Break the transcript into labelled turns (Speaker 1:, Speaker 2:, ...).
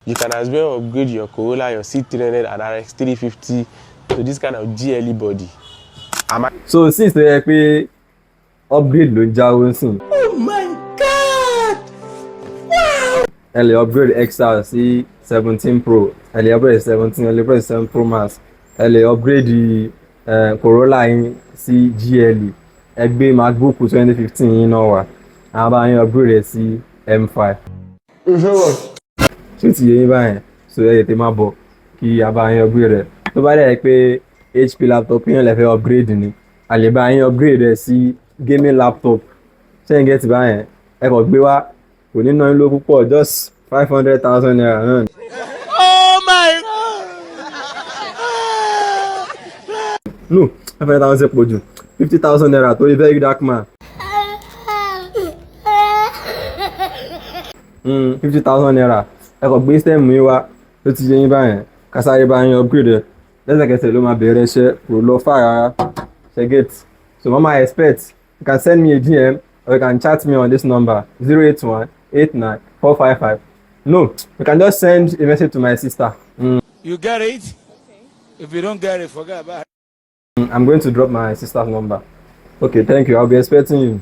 Speaker 1: You can as well upgrade your Corolla, your C300 and RX 350 to this kind of GLE body.
Speaker 2: So since tó yẹ pé upgrade ló ń jáwó sìn.
Speaker 3: Oh my God! Wow!
Speaker 2: Ẹ lè upgrade XR sí 17 Pro, ẹ lè upgrade 17, ẹ lè upgrade 7 Pro Max, ẹ lè upgrade Corolla yín sí GLE, ẹ gbé MacBook 2015 yín náà wá, àwọn bá yín upgrade ẹ̀ sí M5. Ṣé ti yé yín báyẹn? So ẹ tètè máa bọ̀ kí a bá yín upgrade rẹ̀. Tó bá dẹ̀ pé HP laptop yín lè fẹ́ upgrade ni, a lè bá yín upgrade ẹ̀ sí gaming laptop. Ṣé ń gẹ́tì báyẹn? Ẹ kàn gbé wá, kò ní ná yín lówó púpọ̀, just 500,000 naira náà.
Speaker 3: Oh my God!
Speaker 2: No, 500,000 ṣe pọ̀ jù. 50,000 naira tó lè very dark man. 50,000 naira. Ẹ kàn gbé stem yín wá, ló ti yé yín báyẹn. Kásáré bá yín upgrade ẹ̀. Lẹ́sẹ̀kẹsẹ̀ ló máa bẹ̀rẹ̀ iṣẹ́, kò lọ far rárá. Ṣé get? So mama expect, you can send me a DM or you can chat me on this number 081-89-455. No, you can just send a message to my sister.
Speaker 3: You get it? If you don't get it, forget about it.
Speaker 2: I'm going to drop my sister's number. Okay, thank you. I'll be expecting you.